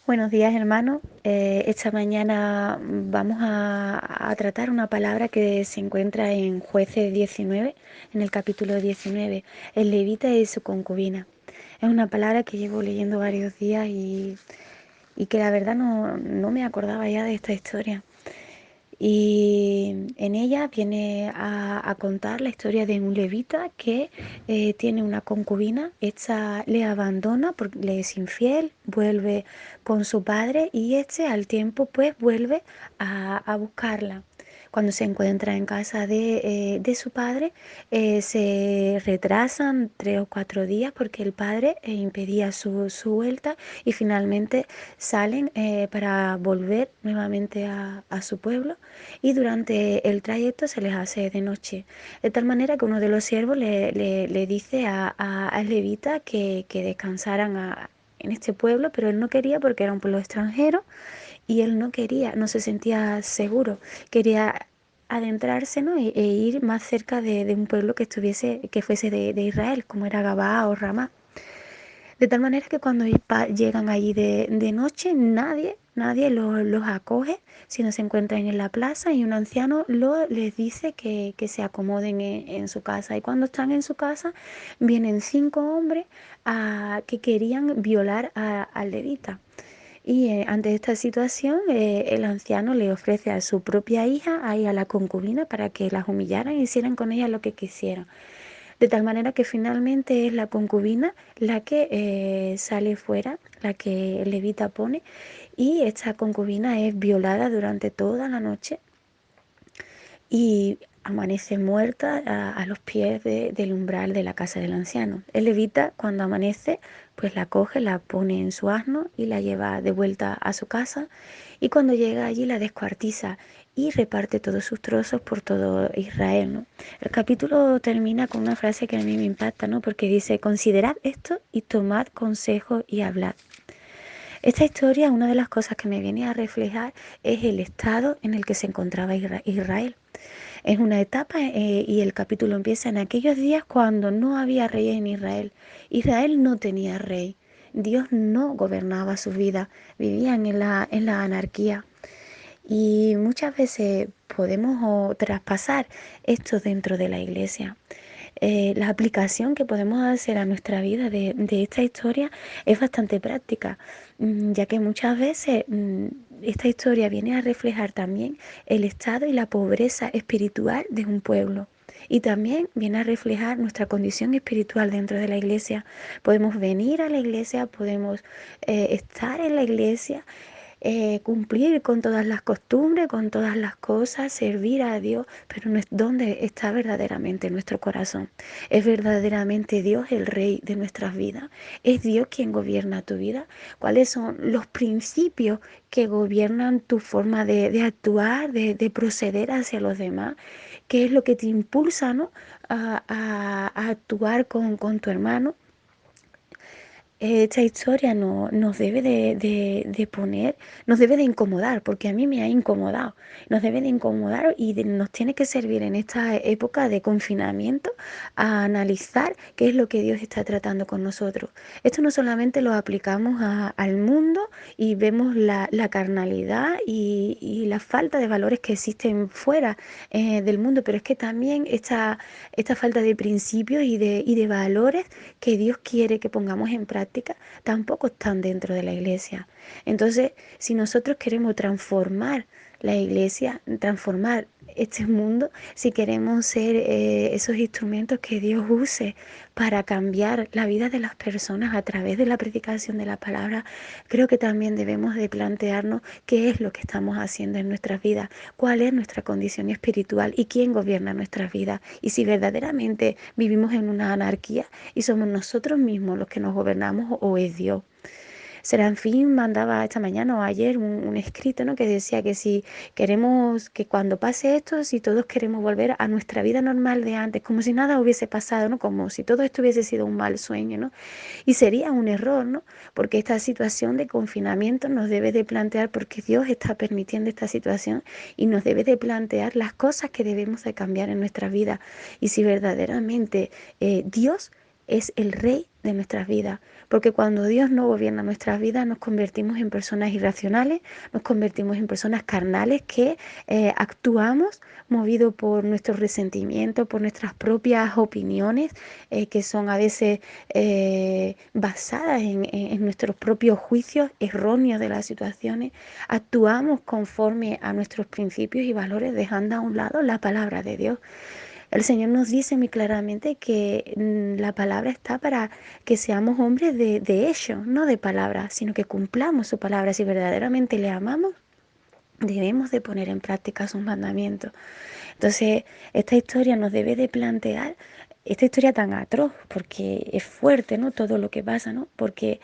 Buenos días, hermano. Esta mañana vamos a tratar una palabra que se encuentra en Jueces 19, en el capítulo 19, el levita y su concubina. Es una palabra que llevo leyendo varios días y que la verdad no me acordaba ya de esta historia. Y en ella viene a contar la historia de un levita que tiene una concubina. Esta le abandona porque le es infiel, vuelve con su padre y este al tiempo pues vuelve a buscarla. Cuando se encuentra en casa de su padre, se retrasan 3 o 4 días porque el padre impedía su vuelta y finalmente salen para volver nuevamente a su pueblo y durante el trayecto se les hace de noche. De tal manera que uno de los siervos le dice al levita que descansaran en este pueblo, pero él no quería porque era un pueblo extranjero y él no quería, no se sentía seguro, quería adentrarse, ¿no? e ir más cerca de un pueblo que estuviese, que fuese de Israel, como era Gabaa o Ramá. De tal manera que cuando llegan allí de noche, nadie los acoge, sino se encuentran en la plaza y un anciano les dice que se acomoden en su casa. Y cuando están en su casa, vienen 5 hombres que querían violar al levita. Y ante esta situación, el anciano le ofrece a su propia hija, ahí a la concubina, para que las humillaran y hicieran con ella lo que quisieran. De tal manera que finalmente es la concubina la que sale fuera, la que el levita pone, y esta concubina es violada durante toda la noche y amanece muerta a los pies del umbral de la casa del anciano. El levita, cuando amanece, pues la coge, la pone en su asno y la lleva de vuelta a su casa, y cuando llega allí la descuartiza y reparte todos sus trozos por todo Israel, ¿no? El capítulo termina con una frase que a mí me impacta, ¿no? Porque dice: considerad esto y tomad consejo y hablad. Esta historia, una de las cosas que me viene a reflejar es el estado en el que se encontraba Israel. Es una etapa y el capítulo empieza en aquellos días cuando no había rey en Israel. Israel no tenía rey. Dios no gobernaba su vida. Vivían en la anarquía. Y muchas veces podemos traspasar esto dentro de la iglesia. La aplicación que podemos hacer a nuestra vida de esta historia es bastante práctica, ya que muchas veces esta historia viene a reflejar también el estado y la pobreza espiritual de un pueblo. Y también viene a reflejar nuestra condición espiritual dentro de la iglesia. Podemos venir a la iglesia, podemos estar en la iglesia, cumplir con todas las costumbres, con todas las cosas, servir a Dios, pero no es donde está verdaderamente nuestro corazón. ¿Es verdaderamente Dios el Rey de nuestras vidas? ¿Es Dios quien gobierna tu vida? ¿Cuáles son los principios que gobiernan tu forma de actuar, de proceder hacia los demás? ¿Qué es lo que te impulsa, ¿no? a actuar con tu hermano? Esta historia nos debe de poner, nos debe de incomodar, porque a mí me ha incomodado, nos debe de incomodar y nos tiene que servir en esta época de confinamiento a analizar qué es lo que Dios está tratando con nosotros. Esto no solamente lo aplicamos al mundo y vemos la carnalidad y la falta de valores que existen fuera del mundo, pero es que también esta falta de principios y de valores que Dios quiere que pongamos en práctica tampoco están dentro de la iglesia. Entonces, si nosotros queremos transformar la iglesia, transformar este mundo, si queremos ser esos instrumentos que Dios use para cambiar la vida de las personas a través de la predicación de la palabra, creo que también debemos de plantearnos qué es lo que estamos haciendo en nuestras vidas, cuál es nuestra condición espiritual y quién gobierna nuestras vidas. Y si verdaderamente vivimos en una anarquía y somos nosotros mismos los que nos gobernamos o es Dios. Serafín mandaba esta mañana o ayer un escrito, ¿no? Que decía que si queremos, que cuando pase esto, si todos queremos volver a nuestra vida normal de antes, como si nada hubiese pasado, ¿no? Como si todo esto hubiese sido un mal sueño, ¿no? Y sería un error, ¿no? Porque esta situación de confinamiento nos debe de plantear, porque Dios está permitiendo esta situación y nos debe de plantear las cosas que debemos de cambiar en nuestra vida. Y si verdaderamente Dios es el rey de nuestras vidas, porque cuando Dios no gobierna nuestras vidas nos convertimos en personas irracionales, nos convertimos en personas carnales que actuamos movidos por nuestros resentimientos, por nuestras propias opiniones, que son a veces basadas en nuestros propios juicios erróneos de las situaciones. Actuamos conforme a nuestros principios y valores, dejando a un lado la palabra de Dios. El Señor nos dice muy claramente que la palabra está para que seamos hombres de hecho, no de palabra, sino que cumplamos su palabra. Si verdaderamente le amamos, debemos de poner en práctica sus mandamientos. Entonces, esta historia nos debe de plantear, esta historia tan atroz, porque es fuerte, ¿no? Todo lo que pasa, ¿no? Porque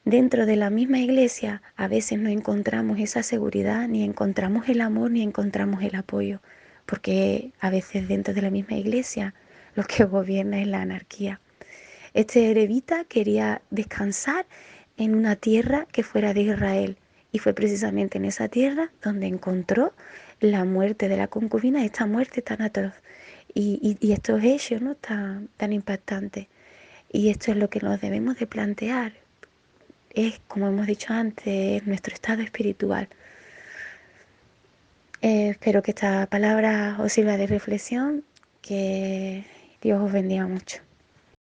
dentro de la misma iglesia a veces no encontramos esa seguridad, ni encontramos el amor, ni encontramos el apoyo, porque a veces dentro de la misma iglesia lo que gobierna es la anarquía. Este levita quería descansar en una tierra que fuera de Israel y fue precisamente en esa tierra donde encontró la muerte de la concubina, esta muerte tan atroz y estos hechos, ¿no? tan impactantes. Y esto es lo que nos debemos de plantear. Es, como hemos dicho antes, nuestro estado espiritual. Espero que esta palabra os sirva de reflexión, que Dios os bendiga mucho.